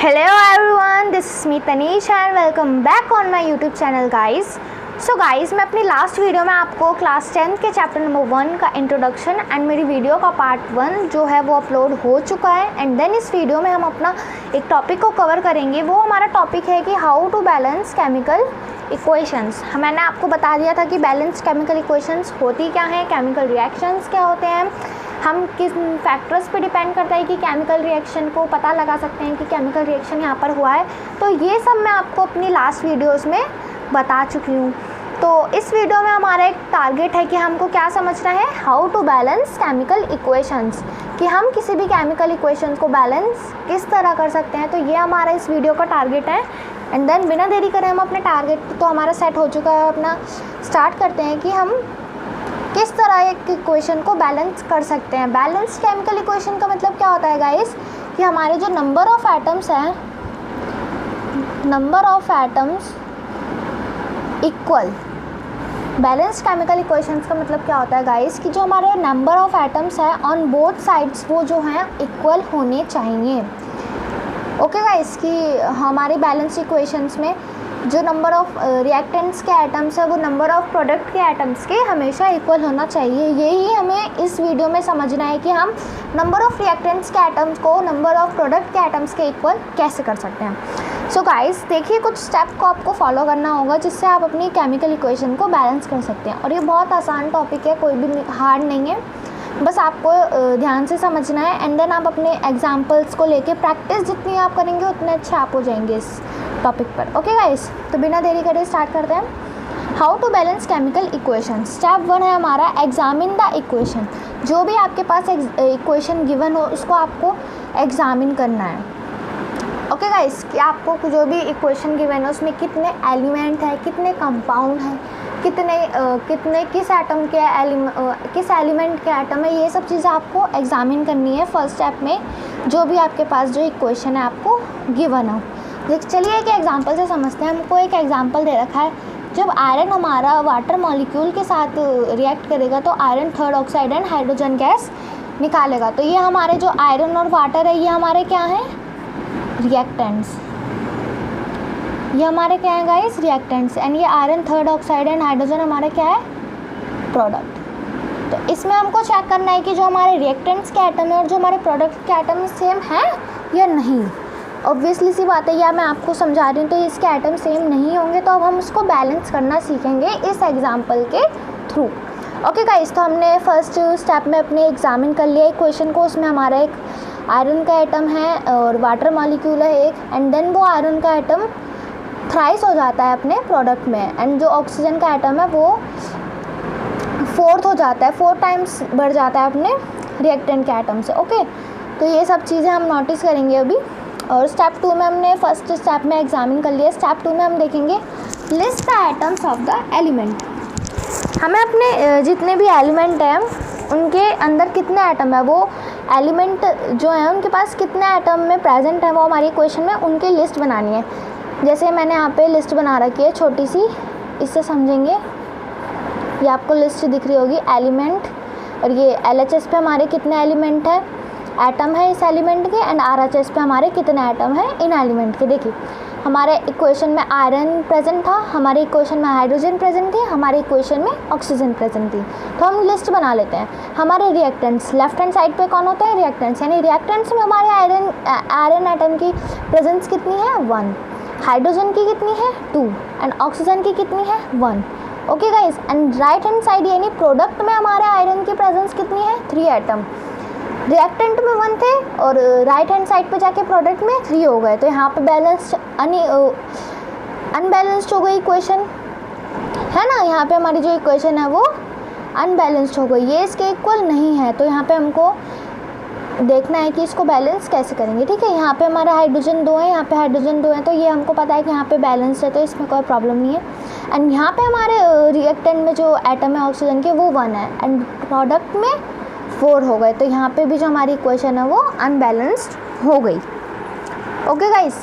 Hello everyone, this is me Tanish and welcome back on my YouTube channel guys. So guys, मैं अपनी last video में आपको class 10th के chapter number 1 का introduction and मेरी video का part 1 जो है वो अपलोड हो चुका है एंड देन इस वीडियो में हम अपना एक टॉपिक को कवर करेंगे। वो हमारा टॉपिक है कि how to balance chemical equations. मैंने आपको बता दिया था कि बैलेंस केमिकल इक्वेशंस होती क्या हैं, केमिकल रिएक्शंस क्या होते हैं, हम किस फैक्टर्स पे डिपेंड करता है कि केमिकल रिएक्शन को पता लगा सकते हैं कि केमिकल रिएक्शन यहाँ पर हुआ है। तो ये सब मैं आपको अपनी लास्ट वीडियोस में बता चुकी हूँ। तो इस वीडियो में हमारा एक टारगेट है कि हमको क्या समझना है, how to balance chemical equations, कि हम किसी भी केमिकल इक्वेशंस को बैलेंस किस तरह कर सकते हैं। तो ये हमारा इस वीडियो का टारगेट है एंड देन बिना देरी करें हम अपने टारगेट तो हमारा सेट हो चुका है, अपना स्टार्ट करते हैं कि हम किस तरह एक इक्वेशन को बैलेंस कर सकते हैं। बैलेंस केमिकल इक्वेशन का मतलब क्या होता है गाइस, कि हमारे जो नंबर ऑफ एटम्स हैं, number of atoms equal. Balance chemical equations का मतलब क्या होता है गाइस, कि जो हमारे नंबर ऑफ एटम्स है ऑन बोथ साइड्स वो जो हैं इक्वल होने चाहिए। ओके गाइस, कि हमारी बैलेंस इक्वेशंस में जो नंबर ऑफ रिएक्टेंट्स के एटम्स है वो नंबर ऑफ प्रोडक्ट के एटम्स के हमेशा इक्वल होना चाहिए। यही हमें इस वीडियो में समझना है कि हम नंबर ऑफ रिएक्टेंट्स के एटम्स को नंबर ऑफ प्रोडक्ट के एटम्स के इक्वल कैसे कर सकते हैं। सो गाइस देखिए, कुछ स्टेप को आपको फॉलो करना होगा जिससे आप अपनी केमिकल इक्वेशन को बैलेंस कर सकते हैं। और ये बहुत आसान टॉपिक है, कोई भी हार्ड नहीं है, बस आपको ध्यान से समझना है एंड देन आप अपने एग्जाम्पल्स को लेके प्रैक्टिस जितनी आप करेंगे उतने अच्छे आप हो जाएंगे इस टॉपिक पर। ओके गाइस, तो बिना देरी करे स्टार्ट करते हैं। How to balance chemical equation. Step 1 है हमारा एग्जामिन द इक्वेशन। जो भी आपके पास इक्वेशन गिवन हो उसको आपको एग्जामिन करना है। ओके गाइस, कि आपको जो भी इक्वेशन गिवन है उसमें कितने एलिमेंट हैं, कितने कंपाउंड हैं, कितने किस एटम के किस एलिमेंट के एटम है, ये सब चीज़ें आपको एग्जामिन करनी है फर्स्ट स्टेप में। जो भी आपके पास जो इक्वेशन है आपको गिवन हो। चलिए एक एग्जांपल से समझते हैं। हमको एक एग्जांपल दे रखा है, जब आयरन हमारा वाटर मॉलिक्यूल के साथ रिएक्ट करेगा तो iron third oxide and hydrogen gas निकालेगा। तो ये हमारे जो आयरन और वाटर है ये हमारे क्या हैं, रिएक्टेंट्स। ये हमारे क्या है गाइस, रिएक्टेंट्स। एंड ये iron third oxide and hydrogen हमारे क्या है, प्रोडक्ट। तो इसमें हमको चेक करना है कि जो हमारे रिएक्टेंट्स के एटम है और जो हमारे प्रोडक्ट के एटम सेम है या नहीं। ऑब्वियसली सी बात है, या मैं आपको समझा रही हूँ तो इसके एटम सेम नहीं होंगे, तो अब हम उसको बैलेंस करना सीखेंगे इस एग्जाम्पल के थ्रू। ओके गाइस, तो हमने फर्स्ट स्टेप में अपने एग्जामिन कर लिया इक्वेशन को। उसमें हमारा एक आयरन का एटम है और वाटर मॉलिक्यूल है एक, एंड देन वो आयरन का एटम थ्राइस हो जाता है अपने प्रोडक्ट में, एंड जो ऑक्सीजन का एटम है वो फोर्थ हो जाता है, 4 टाइम्स बढ़ जाता है अपने रिएक्टेंट के एटम से। ओके, तो ये सब चीज़ें हम नोटिस करेंगे अभी। और स्टेप 2 में हमने फर्स्ट स्टेप में एग्जामिन कर लिया। स्टेप 2 में हम देखेंगे list the atoms of the element. हमें अपने जितने भी एलिमेंट हैं उनके अंदर कितने एटम है, वो एलिमेंट जो है उनके पास कितने एटम में प्रेजेंट है वो हमारी इक्वेशन में उनकी लिस्ट बनानी है। जैसे मैंने यहाँ पे लिस्ट बना रखी है छोटी सी, इससे समझेंगे। ये आपको लिस्ट दिख रही होगी एलिमेंट, और ये LHS पे हमारे कितने एलिमेंट है, एटम है इस एलिमेंट के, एंड RHS पे हमारे कितने एटम है इन एलिमेंट के। देखिए हमारे इक्वेशन में आयरन प्रेजेंट था, हमारे इक्वेशन में हाइड्रोजन प्रेजेंट थी, हमारे इक्वेशन में ऑक्सीजन प्रेजेंट थी। तो हम लिस्ट बना लेते हैं। हमारे रिएक्टेंट्स लेफ्ट हैंड साइड पे कौन होते हैं, रिएक्टेंट्स, यानी रिएक्टेंट्स में हमारे आयरन एटम की प्रेजेंस कितनी है, 1, हाइड्रोजन की कितनी है, 2, एंड ऑक्सीजन की कितनी है, 1। Okay guys, and right hand side यानी प्रोडक्ट में हमारे आयरन की प्रेजेंस कितनी है, 3 एटम। रिएक्टेंट में 1 थे और राइट हैंड साइड पे जाके प्रोडक्ट में 3 हो गए। तो यहाँ पे बैलेंस अनबैलेंस्ड हो गई इक्वेशन, है ना। यहाँ पे हमारी जो इक्वेशन है वो अनबैलेंस्ड हो गई, ये इसके इक्वल नहीं है। तो यहाँ पे हमको देखना है कि इसको बैलेंस कैसे करेंगे। ठीक है, यहाँ पे हमारा हाइड्रोजन 2 है, यहाँ पे हाइड्रोजन 2 है, तो ये हमको पता है कि यहाँ पे बैलेंस है, तो इसमें कोई प्रॉब्लम नहीं है। एंड यहाँ पे हमारे रिएक्टेंट में जो एटम है ऑक्सीजन के वो 1 है एंड प्रोडक्ट में 4 हो गए। तो यहाँ पे भी जो हमारी इक्वेशन है वो अनबैलेंस्ड हो गई। ओके गाइस,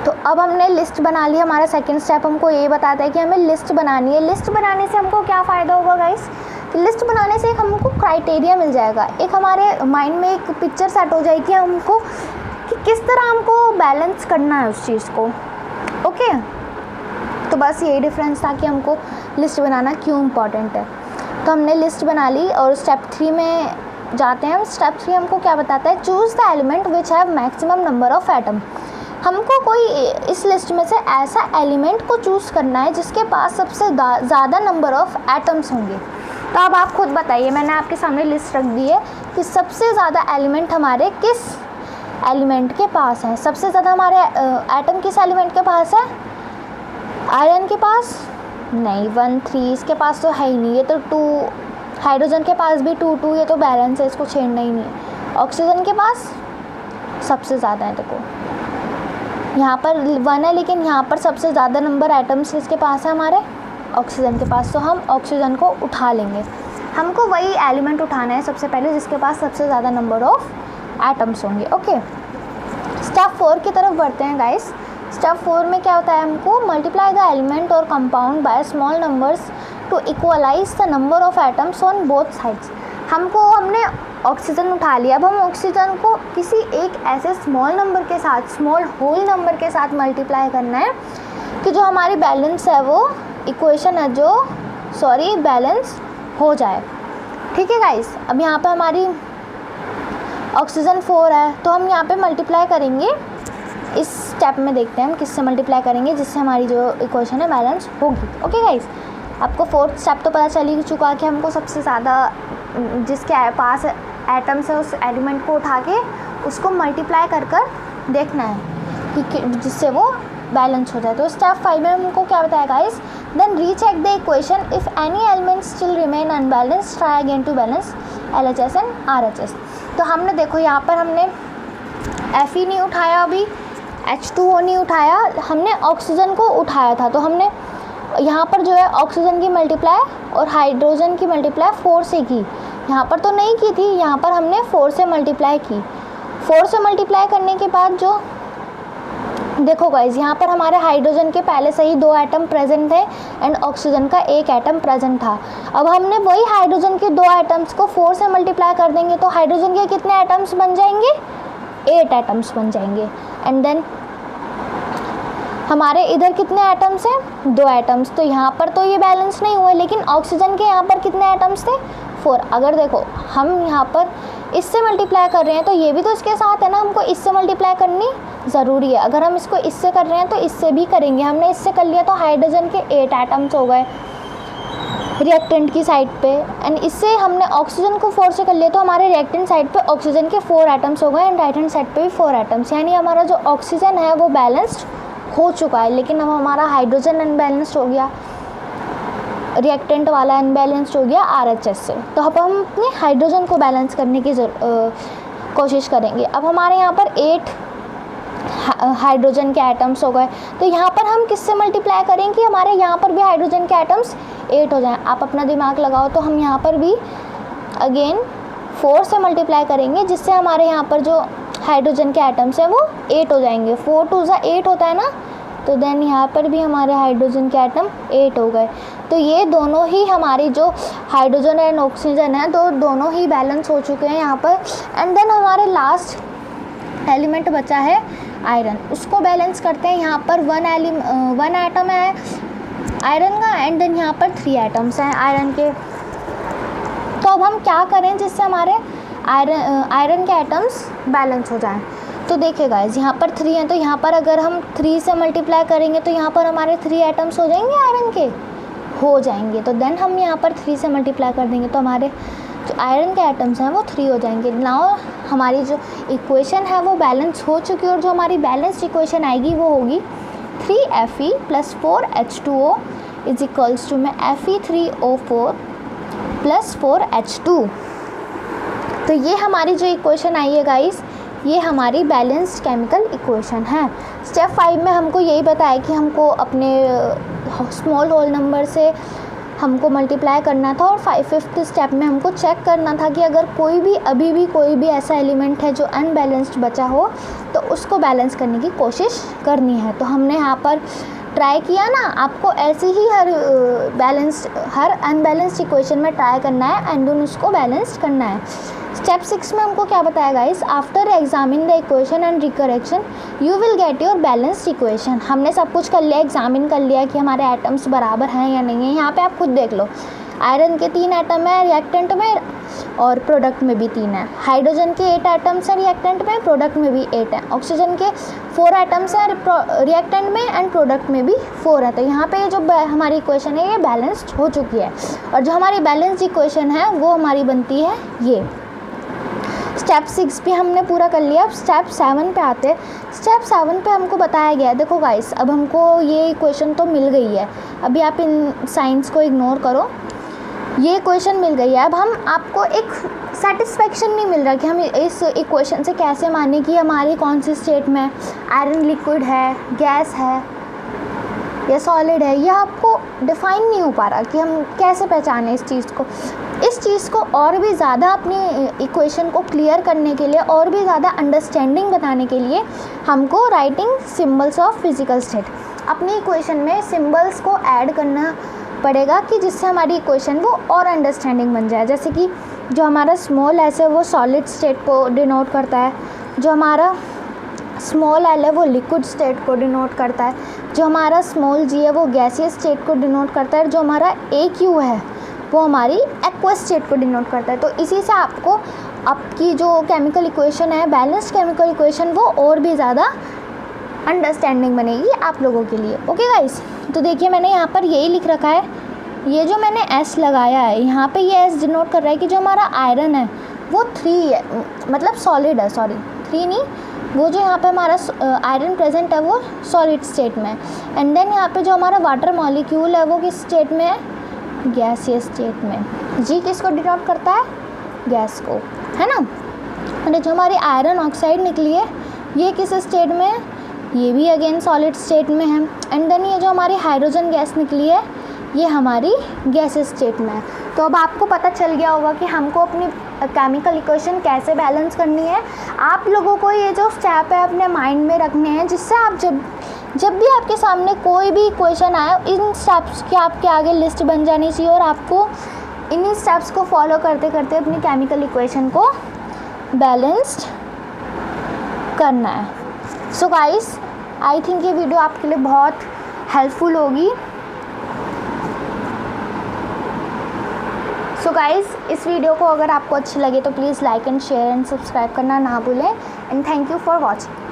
तो अब हमने लिस्ट बना ली। हमारा सेकंड स्टेप हमको ये बताता है कि हमें लिस्ट बनानी है। लिस्ट बनाने से हमको क्या फ़ायदा होगा गाइस, लिस्ट बनाने से एक हमको क्राइटेरिया मिल जाएगा, एक हमारे माइंड में एक पिक्चर सेट हो जाएगी, हमको कि किस तरह हमको बैलेंस करना है उस चीज़ को। ओके, तो बस यही डिफरेंस था कि हमको लिस्ट बनाना क्यों इम्पॉर्टेंट है। तो हमने लिस्ट बना ली और स्टेप 3 में जाते हैं। स्टेप 3 हमको क्या बताता है, choose the element which have maximum number of atom. हमको कोई इस लिस्ट में से ऐसा एलिमेंट को चूज़ करना है जिसके पास सबसे ज़्यादा नंबर ऑफ़ एटम्स होंगे। तो अब आप खुद बताइए, मैंने आपके सामने लिस्ट रख दी है कि सबसे ज़्यादा एलिमेंट हमारे किस एलिमेंट के पास हैं। सबसे ज़्यादा हमारे एटम किस एलिमेंट के पास है? आयरन के पास नहीं, 1 3 इसके पास तो है ही नहीं, ये तो 2। हाइड्रोजन के पास भी 2 2, ये तो बैलेंस है, इसको छेड़ना ही नहीं है। ऑक्सीजन के पास सबसे ज़्यादा है, देखो यहाँ पर 1 है, लेकिन यहाँ पर सबसे ज़्यादा नंबर एटम्स किसके पास है? हमारे ऑक्सीजन के पास। तो हम ऑक्सीजन को उठा लेंगे। हमको वही एलिमेंट उठाना है सबसे पहले जिसके पास सबसे ज़्यादा नंबर ऑफ एटम्स होंगे। ओके, स्टेप 4 की तरफ बढ़ते हैं गाइस। स्टेप 4 में क्या होता है, हमको मल्टीप्लाई द एलिमेंट और compound by small numbers to equalize the number of atoms on both sides. हमने ऑक्सीजन उठा लिया, अब हम ऑक्सीजन को किसी एक ऐसे स्मॉल नंबर के साथ, स्मॉल होल नंबर के साथ मल्टीप्लाई करना है कि जो हमारी बैलेंस है वो इक्वेशन है जो बैलेंस हो जाए। ठीक है गाइस, अब यहाँ पे हमारी ऑक्सीजन 4 है, तो हम यहाँ पे मल्टीप्लाई करेंगे। इस स्टेप में देखते हैं हम किससे मल्टीप्लाई करेंगे जिससे हमारी जो इक्वेशन है बैलेंस होगी। ओके गाइस, आपको 4th स्टेप तो पता चल ही चुका कि हमको सबसे ज़्यादा जिसके पास एटम्स है उस एलिमेंट को उठा के उसको मल्टीप्लाई कर देखना है कि जिससे वो बैलेंस हो जाए। तो स्टेप 5 में हमको क्या बताया guys, then recheck the equation if any element still remain unbalance, try again to balance LHS and RHS। तो हमने देखो यहाँ पर हमने Fe नहीं उठाया, अभी H2O नहीं उठाया, हमने ऑक्सीजन को उठाया था। तो हमने यहाँ पर जो है ऑक्सीजन की मल्टीप्लाई और हाइड्रोजन की मल्टीप्लाई 4 से की, यहाँ पर तो नहीं की थी, यहाँ पर हमने 4 से मल्टीप्लाई की। 4 से मल्टीप्लाई करने के बाद जो देखो गाइज, यहाँ पर हमारे हाइड्रोजन के पहले से ही 2 एटम प्रेजेंट थे एंड ऑक्सीजन का 1 एटम प्रेजेंट था। अब हमने वही हाइड्रोजन के 2 एटम्स को 4 से मल्टीप्लाई कर देंगे तो हाइड्रोजन के कितने एटम्स बन जाएंगे? 8 एटम्स बन जाएंगे। एंड देन हमारे इधर कितने एटम्स हैं? 2 एटम्स। तो यहाँ पर तो ये बैलेंस नहीं हुए, लेकिन ऑक्सीजन के यहाँ पर कितने एटम्स थे? 4। अगर देखो हम यहाँ पर इससे मल्टीप्लाई कर रहे हैं तो ये भी तो इसके साथ है ना, हमको इससे मल्टीप्लाई करनी ज़रूरी है। अगर हम इसको इससे कर रहे हैं तो इससे भी करेंगे। हमने इससे कर लिया तो हाइड्रोजन के 8 एटम्स हो गए रिएक्टेंट की साइड पे, एंड इससे हमने ऑक्सीजन को 4 से कर लिया तो हमारे रिएक्टेंट साइड पे ऑक्सीजन के 4 एटम्स हो गए एंड राइट हैंड साइड पे भी 4 एटम्स। यानी हमारा जो ऑक्सीजन है वो बैलेंस्ड हो चुका है, लेकिन अब हमारा हाइड्रोजन अनबैलेंस्ड हो गया, रिएक्टेंट वाला अनबैलेंस्ड हो गया RHS से। तो अब हम अपने हाइड्रोजन को बैलेंस करने की कोशिश करेंगे। अब हमारे यहाँ पर 8 हाइड्रोजन के एटम्स हो गए, तो यहाँ पर हम किससे मल्टीप्लाई करेंगे कि हमारे यहाँ पर भी हाइड्रोजन के एटम्स 8 हो जाएं। आप अपना दिमाग लगाओ तो हम यहाँ पर भी अगेन 4 से मल्टीप्लाई करेंगे जिससे हमारे यहाँ पर जो हाइड्रोजन के एटम्स हैं वो 8 हो जाएंगे। 4 2 8 होता है ना, तो देन यहाँ पर भी हमारे हाइड्रोजन के एटम 8 हो गए। तो ये दोनों ही हमारी जो हाइड्रोजन एंड ऑक्सीजन है तो दोनों ही बैलेंस हो चुके हैं यहाँ पर। एंड देन हमारे लास्ट एलिमेंट बचा है आयरन, उसको बैलेंस करते हैं। यहाँ पर 1 एटम है आयरन का एंड देन यहाँ पर 3 एटम्स हैं आयरन के। तो अब हम क्या करें जिससे हमारे आयरन के एटम्स बैलेंस हो जाएं। तो देखिए गाइस, यहाँ पर 3 हैं तो यहाँ पर अगर हम 3 से मल्टीप्लाई करेंगे तो यहाँ पर हमारे 3 एटम्स हो जाएंगे आयरन के, हो जाएंगे। तो देन हम यहाँ पर 3 से मल्टीप्लाई कर देंगे तो हमारे जो आयरन के एटम्स हैं वो 3 हो जाएंगे। नाउ हमारी जो इक्वेशन है वो बैलेंस हो चुकी है और जो हमारी बैलेंस इक्वेशन आएगी वो होगी 3Fe + 4H2O is equals to में Fe3O4 + 4H2। तो ये हमारी जो इक्वेशन आई है गाइस, ये हमारी बैलेंस्ड केमिकल इक्वेशन है। स्टेप 5 में हमको यही बताया कि हमको अपने स्मॉल होल नंबर से हमको मल्टीप्लाई करना था और 5th स्टेप में हमको चेक करना था कि अगर अभी भी कोई भी ऐसा एलिमेंट है जो अनबैलेंस्ड बचा हो तो उसको बैलेंस करने की कोशिश करनी है। तो हमने यहाँ पर ट्राई किया ना, आपको ऐसे ही हर अनबैलेंस्ड इक्वेशन में ट्राई करना है एंड देन उसको बैलेंस करना है। स्टेप 6 में हमको क्या बताया guys, after examine the equation and recorrection you will get your balanced equation. हमने सब कुछ कर लिया, एग्जामिन कर लिया कि हमारे एटम्स बराबर हैं या नहीं है। यहाँ पे आप खुद देख लो, आयरन के 3 एटम है रिएक्टेंट में और प्रोडक्ट में भी 3 है। हाइड्रोजन के 8 एटम्स हैं रिएक्टेंट में, प्रोडक्ट में भी 8 है। ऑक्सीजन के 4 एटम्स हैं रिएक्टेंट में एंड प्रोडक्ट में भी 4 है। तो यहाँ पे जो हमारी इक्वेशन है ये बैलेंस्ड हो चुकी है, और जो हमारी बैलेंस्ड इक्वेशन है वो हमारी बनती है ये। स्टेप 6 भी हमने पूरा कर लिया। अब स्टेप 7 पे आते हैं। स्टेप 7 पे हमको बताया गया है, देखो गाइस अब हमको ये इक्वेशन तो मिल गई है, अभी आप इन साइंस को इग्नोर करो, ये इक्वेशन मिल गई है। अब हम आपको एक सेटिस्फेक्शन नहीं मिल रहा कि हम इस इक्वेशन से कैसे माने कि हमारी कौन सी स्टेट में आयरन लिक्विड है, गैस है या सॉलिड है, यह आपको डिफाइन नहीं हो पा रहा कि हम कैसे पहचानें इस चीज़ को। इस चीज़ को और भी ज़्यादा अपनी इक्वेशन को क्लियर करने के लिए, और भी ज़्यादा अंडरस्टैंडिंग बताने के लिए हमको writing symbols of physical state, अपनी इक्वेशन में सिंबल्स को ऐड करना पड़ेगा कि जिससे हमारी इक्वेशन वो और अंडरस्टैंडिंग बन जाए। जैसे कि जो हमारा स्मॉल एस है वो सॉलिड स्टेट को डिनोट करता है, जो हमारा स्मॉल एल है वो लिक्विड स्टेट को डिनोट करता है, जो हमारा स्मॉल जी है वो गैसियस स्टेट को डिनोट करता है, जो हमारा ए क्यू है वो हमारी एक्वस स्टेट को डिनोट करता है। तो इसी से आपको आपकी जो केमिकल इक्वेशन है, बैलेंस्ड केमिकल इक्वेशन, वो और भी ज़्यादा अंडरस्टैंडिंग बनेगी आप लोगों के लिए। ओके गाइस, तो देखिए मैंने यहाँ पर यही लिख रखा है, ये जो मैंने एस लगाया है यहाँ पे, ये एस डिनोट कर रहा है कि जो हमारा आयरन है वो 3 है, मतलब सॉलिड है, सॉरी 3 नहीं, वो जो यहाँ पे हमारा आयरन प्रेजेंट है वो सॉलिड स्टेट में है। एंड देन यहाँ पे जो हमारा वाटर मॉलिक्यूल है वो किस स्टेट में है, गैसियस स्टेट में। जी किसको डिनोट करता है, गैस को, है ना। और जो हमारी आयरन ऑक्साइड निकली है ये किस स्टेट में है, ये भी अगेन सॉलिड स्टेट में है। एंड देन ये जो हमारी हाइड्रोजन गैस निकली है ये हमारी गैसियस स्टेट में है। तो अब आपको पता चल गया होगा कि हमको अपनी केमिकल इक्वेशन कैसे बैलेंस करनी है। आप लोगों को ये जो स्टेप है अपने माइंड में रखने हैं, जिससे आप जब भी आपके सामने कोई भी इक्वेशन आए, इन स्टेप्स की आपके आगे लिस्ट बन जानी चाहिए और आपको इन्हीं स्टेप्स को फॉलो करते करते अपनी केमिकल इक्वेशन को बैलेंस्ड करना है। सो गाइस, आई थिंक ये वीडियो आपके लिए बहुत हेल्पफुल होगी। सो गाइस, इस वीडियो को अगर आपको अच्छी लगे तो please like and share and subscribe करना ना भूलें। And thank you for watching.